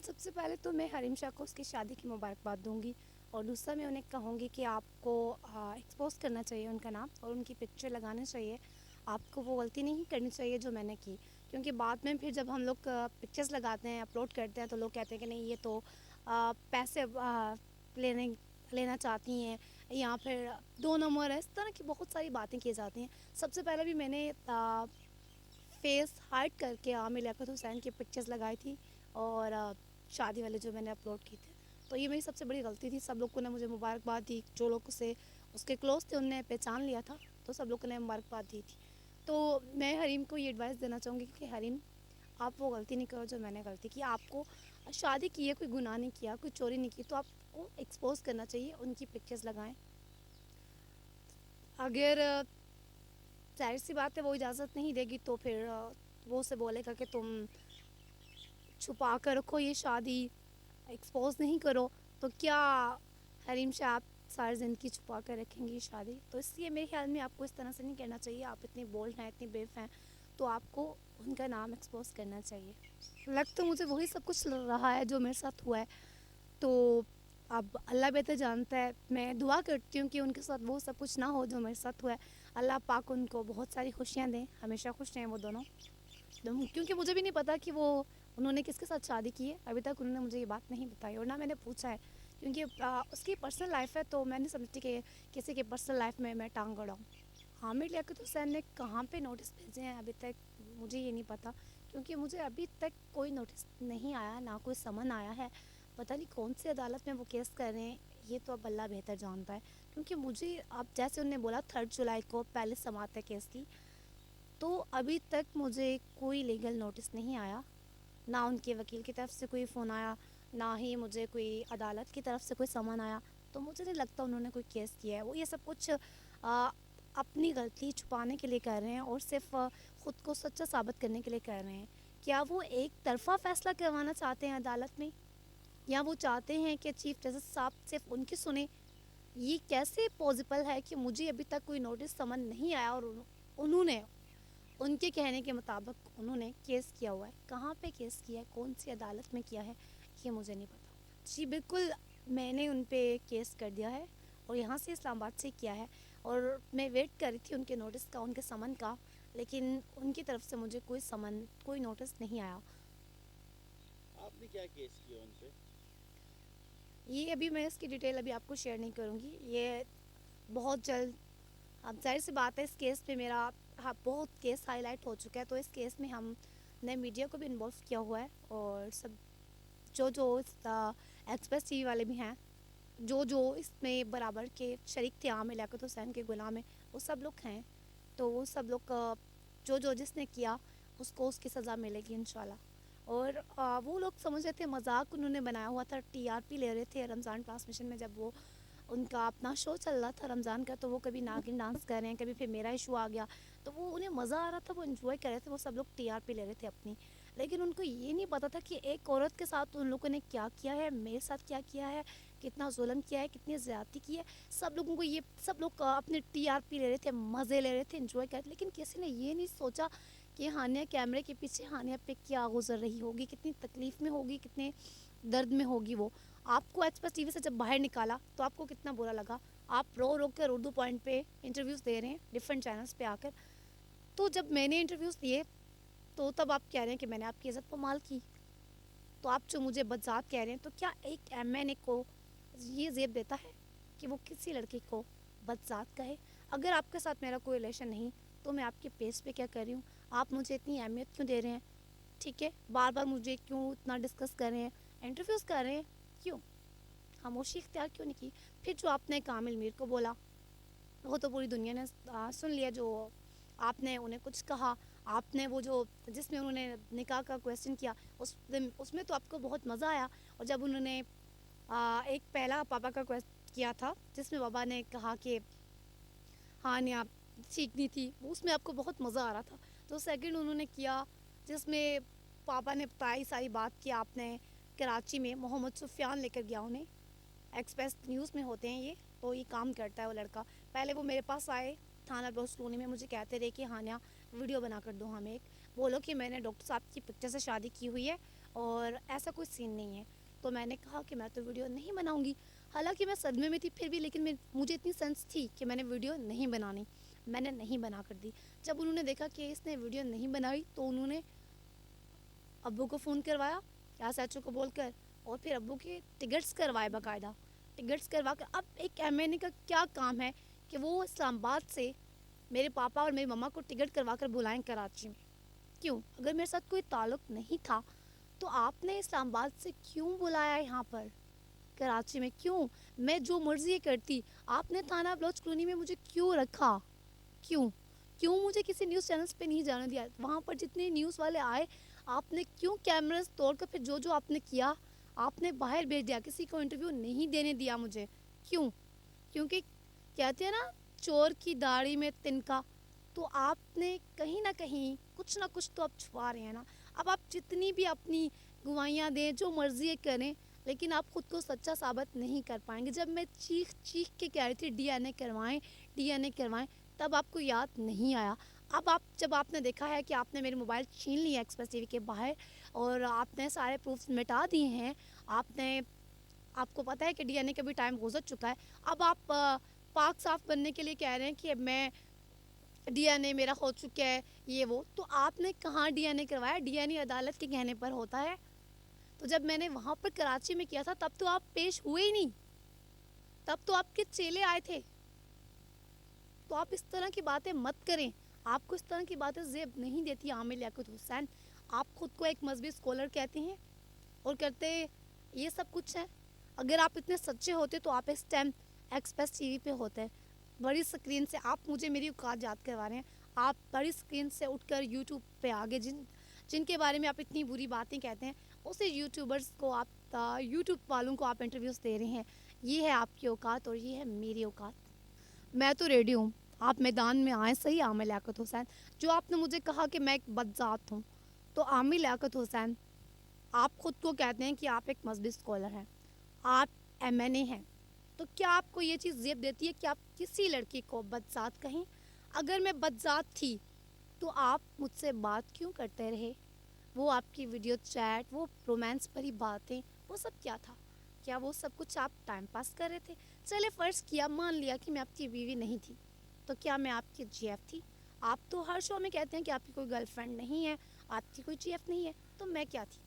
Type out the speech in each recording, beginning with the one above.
سب سے پہلے تو میں حریم شاہ کو اس کی شادی کی مبارکباد دوں گی، اور دوسرا میں انہیں کہوں گی کہ آپ کو ایکسپوز کرنا چاہیے ان کا نام، اور ان کی پکچر لگانی چاہیے. آپ کو وہ غلطی نہیں کرنی چاہیے جو میں نے کی، کیونکہ بعد میں پھر جب ہم لوگ پکچرز لگاتے ہیں، اپلوڈ کرتے ہیں، تو لوگ کہتے ہیں کہ نہیں یہ تو پیسے لینے لینا چاہتی ہیں، یا پھر 2 نمبر ہے، اس طرح کی بہت ساری باتیں کی جاتی ہیں. سب سے پہلے بھی میں نے فیس ہائڈ کر کے عامر لیاقت حسین کی پکچرز لگائی تھی، اور شادی والے جو میں نے اپلوڈ کی تھے. تو یہ میری سب سے بڑی غلطی تھی. سب لوگوں نے مجھے مبارکباد دی، جو لوگ اس کے کلوز تھے انہوں نے پہچان لیا تھا، تو سب لوگوں نے مبارکباد دی تھی. تو میں حریم کو یہ ایڈوائس دینا چاہوں گی کہ حریم آپ وہ غلطی نہیں کرو جو میں نے غلطی کی. آپ کو شادی کی ہے، کوئی گناہ نہیں کیا، کوئی چوری نہیں کی، تو آپ کو ایکسپوز کرنا چاہیے، ان کی پکچرز لگائیں. اگر ظاہر سی بات ہے وہ اجازت نہیں دے گی تو پھر وہ اسے بولے گا کہ تم چھپا کر رکھو یہ شادی، ایکسپوز نہیں کرو. تو کیا حریم شاہ آپ ساری زندگی چھپا کر رکھیں گی شادی؟ تو اس لیے میرے خیال میں آپ کو اس طرح سے نہیں کرنا چاہیے. آپ اتنے بولڈ ہیں، اتنے بریو ہیں، تو آپ کو ان کا نام ایکسپوز کرنا چاہیے. لگ تو مجھے وہی سب کچھ رہا ہے جو میرے ساتھ ہوا ہے، تو اب اللہ بہتر جانتا ہے. میں دعا کرتی ہوں کہ ان کے ساتھ وہ سب کچھ نہ ہو جو میرے ساتھ ہوا ہے. اللہ پاک ان کو بہت ساری خوشیاں دیں، ہمیشہ خوش رہیں وہ دونوں. کیونکہ مجھے بھی نہیں پتا کہ انہوں نے کس کے ساتھ شادی کی ہے. ابھی تک انہوں نے مجھے یہ بات نہیں بتائی، اور نہ میں نے پوچھا ہے، کیونکہ اس کی پرسنل لائف ہے، تو میں نہیں سمجھتی کہ کسی کی پرسنل لائف میں ٹانگ اڑاؤں. عامر لیاقت حسین نے کہاں پہ نوٹس بھیجے ہیں ابھی تک مجھے یہ نہیں پتا، کیونکہ مجھے ابھی تک کوئی نوٹس نہیں آیا، نہ کوئی سمن آیا ہے. پتہ نہیں کون سی عدالت میں وہ کیس کر رہے ہیں، یہ تو اب اللہ بہتر جانتا ہے. کیونکہ مجھے اب جیسے انہوں نے بولا 3 جولائی کو پہلے سماعت ہے کیس کی، تو ابھی تک مجھے کوئی لیگل نوٹس نہیں آیا. نہ ان کے وکیل کی طرف سے کوئی فون آیا، نہ ہی مجھے کوئی عدالت کی طرف سے کوئی سمن آیا. تو مجھے نہیں لگتا انہوں نے کوئی کیس کیا ہے. وہ یہ سب کچھ اپنی غلطی چھپانے کے لیے کر رہے ہیں، اور صرف خود کو سچا ثابت کرنے کے لیے کر رہے ہیں. کیا وہ ایک طرفہ فیصلہ کروانا چاہتے ہیں عدالت میں، یا وہ چاہتے ہیں کہ چیف جسٹس صاحب صرف ان کی سنیں؟ یہ کیسے پاسبل ہے کہ مجھے ابھی تک کوئی نوٹس سمن نہیں آیا، اور انہوں نے ان کے کہنے کے مطابق انہوں نے کیس کیا ہوا ہے؟ کہاں پہ کیس کیا ہے، کون سی عدالت میں کیا ہے، یہ مجھے نہیں پتا. جی بالکل، میں نے ان پہ کیس کر دیا ہے، اور یہاں سے اسلام آباد سے کیا ہے، اور میں ویٹ کر رہی تھی ان کے نوٹس کا، ان کے سمن کا، لیکن ان کی طرف سے مجھے کوئی سمن، کوئی نوٹس نہیں آیا. آپ نے کیا کیس کیا ان پہ؟ یہ ابھی میں اس کی ڈیٹیل ابھی آپ کو شیئر نہیں کروں گی، یہ بہت جلد. اب ظاہر سی بات ہے اس کیس پہ میرا بہت کیس ہائی لائٹ ہو چکا ہے، تو اس کیس میں ہم نے میڈیا کو بھی انوالو کیا ہوا ہے، اور سب جو ایکسپریس ٹی وی والے بھی ہیں، جو اس میں برابر کے شریک تھے عامر لیاقت حسین کے غلام میں، وہ سب لوگ ہیں. تو وہ سب لوگ جو جس نے کیا اس کو اس کی سزا ملے گی انشاءاللہ. اور وہ لوگ سمجھ رہے تھے مذاق انہوں نے بنایا ہوا تھا، ٹی آر پی لے رہے تھے رمضان ٹرانسمیشن میں. جب وہ ان کا اپنا شو چل رہا تھا رمضان کا، تو وہ کبھی ناگن ڈانس کر رہے ہیں، کبھی پھر میرا ایشو آ گیا، تو وہ انہیں مزہ آ رہا تھا، وہ انجوائے کر رہے تھے، وہ سب لوگ ٹی آر پی لے رہے تھے اپنی. لیکن ان کو یہ نہیں پتا تھا کہ ایک عورت کے ساتھ ان لوگوں نے کیا کیا ہے، میرے ساتھ کیا کیا ہے، کتنا ظلم کیا ہے، کتنی زیادتی کی ہے. سب لوگوں کو یہ سب لوگ اپنے ٹی آر پی لے رہے تھے، مزے لے رہے تھے، انجوائے کر رہے تھے. لیکن کسی نے یہ نہیں سوچا کہ ہانیہ کیمرے کے پیچھے ہانیہ پہ کیا گزر رہی ہوگی، کتنی تکلیف میں ہوگی، کتنے درد میں ہوگی. وہ آپ کو ایکسپریس ٹی وی سے جب باہر نکالا تو آپ کو کتنا برا لگا. آپ رو رو کر اردو پوائنٹ پہ انٹرویوز دے رہے ہیں ڈفرینٹ چینلز پہ آ کر. تو جب میں نے انٹرویوز دیے تو تب آپ کہہ رہے ہیں کہ میں نے آپ کی عزت پامال کی. تو آپ جو مجھے بدذات کہہ رہے ہیں، تو کیا ایک ایم این اے کو یہ زیب دیتا ہے کہ وہ کسی لڑکی کو بدذات کہے؟ اگر آپ کے ساتھ میرا کوئی ریلیشن نہیں تو میں آپ کے پیج پہ کیا کر رہی ہوں؟ آپ مجھے اتنی اہمیت کیوں دے رہے ہیں؟ ٹھیک ہے، بار بار مجھے کیوں اتنا ڈسکس کر رہے ہیں، انٹرویوز کر رہے ہیں، کیوں خاموشی اختیار کیوں نہیں کی؟ پھر جو آپ نے کامل میر کو بولا وہ تو پوری دنیا نے سن لیا. جو آپ نے انہیں کچھ کہا، آپ نے وہ جو جس میں انہوں نے نکاح کا کویسچن کیا، اس میں تو آپ کو بہت مزہ آیا. اور جب انہوں نے ایک پہلا پاپا کا کویسچن کیا تھا جس میں بابا نے کہا کہ ہاں نہیں آپ سیکھنی تھی، اس میں آپ کو بہت مزہ آ رہا تھا. تو سیکنڈ انہوں نے کیا جس میں پاپا نے بتائی ساری بات کہ آپ نے کراچی میں محمد سفیان لے کر گیا انہیں، ایکسپریس نیوز میں ہوتے ہیں یہ، تو یہ کام کرتا ہے وہ لڑکا. پہلے وہ میرے پاس آئے تھانہ بلوچ کالونی میں، مجھے کہتے رہے کہ ہانیہ ویڈیو بنا کر دو ہمیں ایک، بولو کہ میں نے ڈاکٹر صاحب کی پکچر سے شادی کی ہوئی ہے اور ایسا کوئی سین نہیں ہے. تو میں نے کہا کہ میں تو ویڈیو نہیں بناؤں گی. حالانکہ میں صدمے میں تھی پھر بھی, لیکن مجھے اتنی سینس تھی کہ میں نے ویڈیو نہیں بنانی. میں نے نہیں بنا کر دی. جب انہوں نے دیکھا کہ اس نے ویڈیو نہیں بنائی تو انہوں نے ابو کو فون کروایا ایس ایچ او کو بول کر, اور پھر ابو کے ٹکٹس کروائے باقاعدہ. ٹکٹس کروا کر, اب ایک ایم این اے کا کیا کام ہے کہ وہ اسلام آباد سے میرے پاپا اور میری مما کو ٹکٹ کروا کر بلائیں کراچی میں. کیوں؟ اگر میرے ساتھ کوئی تعلق نہیں تھا تو آپ نے اسلام آباد سے کیوں بلایا یہاں پر کراچی میں؟ کیوں؟ میں جو مرضی کرتی. آپ نے تھانہ بلوچ کالونی میں مجھے کیوں رکھا؟ کیوں مجھے کسی نیوز چینلز پہ نہیں جانے دیا؟ وہاں پر جتنے نیوز والے آئے آپ نے کیوں کیمراز توڑ کر پھر جو آپ نے کیا آپ نے باہر بھیج دیا, کسی کو انٹرویو نہیں دینے دیا مجھے. کیوں؟ کیونکہ کہتے ہیں نا چور کی داڑھی میں تنکا. تو آپ نے کہیں نہ کہیں کچھ نہ کچھ تو آپ چھپا رہے ہیں نا. اب آپ جتنی بھی اپنی گوائیاں دیں, جو مرضی کریں, لیکن آپ خود کو سچا ثابت نہیں کر پائیں گے. جب میں چیخ کے کہہ رہی تھی ڈی این اے کروائیں تب آپ کو یاد نہیں آیا. اب جب آپ نے دیکھا ہے کہ آپ نے میری موبائل چھین لی ہے ایکسپریس ٹی وی کے باہر اور آپ نے سارے پروفس مٹا دیے ہیں, آپ کو پتہ ہے کہ ڈی این اے کا بھی ٹائم گزر چکا ہے. اب آپ پاک صاف بننے کے لیے کہہ رہے ہیں کہ میں ڈی این اے میرا ہو چکا ہے یہ وہ. تو آپ نے کہاں ڈی این اے کروایا؟ ڈی این اے عدالت کے کہنے پر ہوتا ہے. تو جب میں نے وہاں پر کراچی میں کیا تھا تب تو آپ پیش ہوئے ہی نہیں, تب تو آپ کے چیلے آئے تھے. تو آپ اس طرح کی باتیں مت کریں. آپ کو اس طرح کی باتیں زیب نہیں دیتی عامر لیاقت حسین. آپ خود کو ایک مذہبی اسکالر کہتے ہیں اور کرتے یہ سب کچھ ہے. اگر آپ اتنے سچے ہوتے تو آپ اس ٹائم ایکسپریس ٹی وی پہ ہوتے. بڑی سکرین سے آپ مجھے میری اوقات یاد کروا رہے ہیں. آپ بڑی سکرین سے اٹھ کر یوٹیوب پہ آگے جن کے بارے میں آپ اتنی بری باتیں کہتے ہیں اسی یوٹیوبرز کو آپ یوٹیوب والوں کو آپ انٹرویوز دے رہے ہیں. یہ ہے آپ کی اوقات اور یہ ہے میری اوقات. میں تو ریڈی ہوں, آپ میدان میں آئیں. صحیح عامر لیاقت حسین, جو آپ نے مجھے کہا کہ میں ایک بدذات ہوں, تو عامر لیاقت حسین آپ خود کو کہتے ہیں کہ آپ ایک مذہبی اسکالر ہیں, آپ ایم این اے ہیں, تو کیا آپ کو یہ چیز زیب دیتی ہے کہ آپ کسی لڑکی کو بدذات کہیں؟ اگر میں بدذات تھی تو آپ مجھ سے بات کیوں کرتے رہے؟ وہ آپ کی ویڈیو چیٹ, وہ رومانس بھری باتیں, وہ سب کیا تھا؟ کیا وہ سب کچھ آپ ٹائم پاس کر رہے تھے؟ چلے فرض کیا, مان لیا کہ میں آپ کی بیوی نہیں تھی, تو کیا میں آپ کی جی ایف تھی؟ آپ تو ہر شو میں کہتے ہیں کہ آپ کی کوئی گرل فرینڈ نہیں ہے, آپ کی کوئی جی ایف نہیں ہے, تو میں کیا تھی؟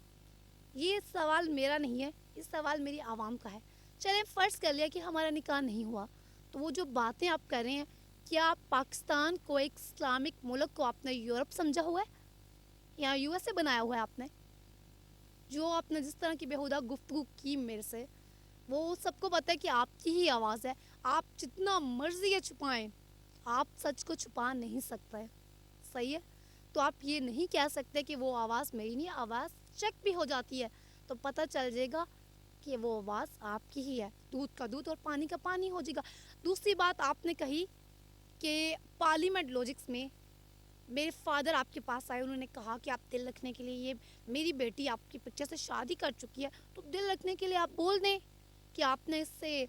یہ سوال میرا نہیں ہے, یہ سوال میری عوام کا ہے. چلیں فرض کر لیا کہ ہمارا نکاح نہیں ہوا, تو وہ جو باتیں آپ کر رہے ہیں, کیا پاکستان کو ایک اسلامک ملک کو آپ نے یورپ سمجھا ہوا ہے یا یو ایس اے بنایا ہوا ہے آپ نے؟ جو آپ نے جس طرح کی بیہودہ گفتگو کی میرے سے, وہ سب کو پتہ ہے کہ آپ کی ہی آواز ہے. آپ جتنا مرضی ہے چھپائیں, آپ سچ کو چھپا نہیں سکتے. صحیح ہے؟ تو آپ یہ نہیں کہہ سکتے کہ وہ آواز میری نہیں. آواز چیک بھی ہو جاتی ہے تو پتہ چل جائے گا کہ وہ آواز آپ کی ہی ہے. دودھ کا دودھ اور پانی کا پانی ہو جائے گا. دوسری بات آپ نے کہی کہ پارلیمنٹ لاجکس میں میرے فادر آپ کے پاس آئے, انہوں نے کہا کہ آپ دل رکھنے کے لیے, یہ میری بیٹی آپ کی پکچر سے شادی کر چکی ہے, تو دل رکھنے کے لیے آپ بول دیں کہ آپ نے اس سے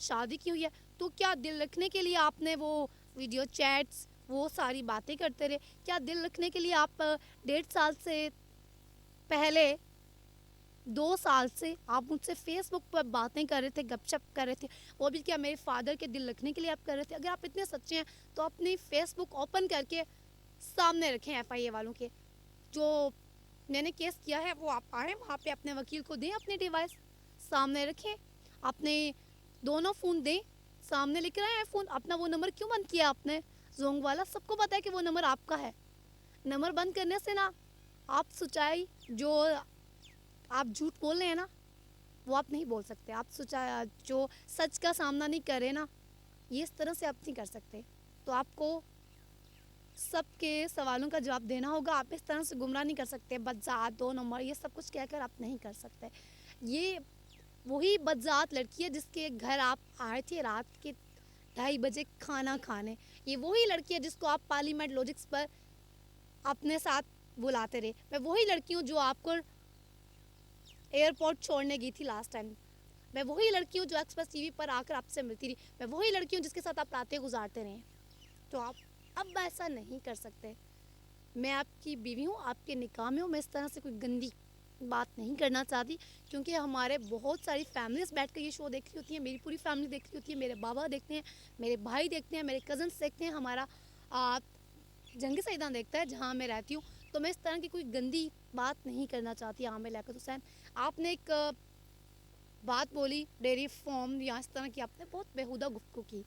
شادی کی ہوئی ہے. تو کیا دل رکھنے کے لیے آپ نے وہ ویڈیو چیٹس, وہ ساری باتیں کرتے رہے؟ کیا دل رکھنے کے لیے آپ 1.5 سال سے پہلے 2 سال سے آپ مجھ سے فیس بک پر باتیں کر رہے تھے, گپ شپ کر رہے تھے, وہ بھی کیا میرے فادر کے دل رکھنے کے لیے آپ کر رہے تھے؟ اگر آپ اتنے سچے ہیں تو اپنی فیس بک اوپن کر کے سامنے رکھیں ایف آئی اے والوں کے. جو میں نے کیس کیا ہے وہ آپ آئیں وہاں پہ اپنے وکیل کو دیں, اپنے ڈیوائس سامنے رکھیں, اپنے دونوں فون دیں, سامنے لکھ رہے ہیں فون. اپنا وہ نمبر کیوں بند کیا آپ نے زونگ والا؟ سب کو پتہ ہے کہ وہ نمبر آپ کا ہے. نمبر بند کرنے سے نا آپ سچائی, جو آپ جھوٹ بول رہے ہیں نا وہ آپ نہیں بول سکتے. آپ سچائی, جو سچ کا سامنا نہیں کر رہے نا, یہ اس طرح سے آپ نہیں کر سکتے. تو آپ کو سب کے سوالوں کا جواب دینا ہوگا. آپ اس طرح سے گمراہ نہیں کر سکتے. بدذات, 2 نمبر, یہ سب کچھ کہہ کر آپ نہیں کر سکتے. یہ وہی بدذات لڑکی ہے جس کے گھر آپ آئے تھے رات کے 2:30 بجے کھانا کھانے. یہ وہی لڑکی ہے جس کو آپ پارلیمنٹ لاجکس پر اپنے ساتھ بلاتے رہے. میں وہی لڑکی ہوں جو آپ کو ایئرپورٹ چھوڑنے گئی تھی لاسٹ ٹائم. میں وہی لڑکی ہوں جو ایکسپریس ٹی وی پر آ کر آپ سے ملتی رہی. میں وہی لڑکی ہوں جس کے ساتھ آپ راتیں گزارتے رہے. تو آپ اب ایسا نہیں کر سکتے. میں آپ کی بیوی ہوں, آپ کے نکاح میں ہوں. میں اس طرح سے کوئی گندی بات نہیں کرنا چاہتی، کیونکہ ہمارے بہت ساری فیملیز بیٹھ کر یہ شو دیکھ رہی ہوتی ہیں. میری پوری فیملی دیکھ رہی ہوتی ہے، میرے بابا دیکھتے ہیں، میرے بھائی دیکھتے ہیں، میرے کزنس دیکھتے ہیں، ہمارا جنگی سیدان دیکھتا ہے جہاں میں رہتی ہوں. تو میں اس طرح کی کوئی گندی بات نہیں کرنا چاہتی عامر لیاقت حسین. آپ نے ایک بات بولی ڈیری فارم یا اس طرح کی، آپ نے بہت بیہودہ گفتگو کی،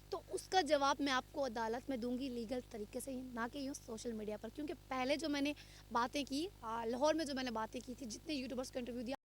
تو اس کا جواب میں آپ کو عدالت میں دوں گی لیگل طریقے سے، نہ کہ یوں سوشل میڈیا پر. کیونکہ پہلے جو میں نے باتیں کی لاہور میں، جو میں نے باتیں کی تھی، جتنے یوٹیوبرس کو انٹرویو دیا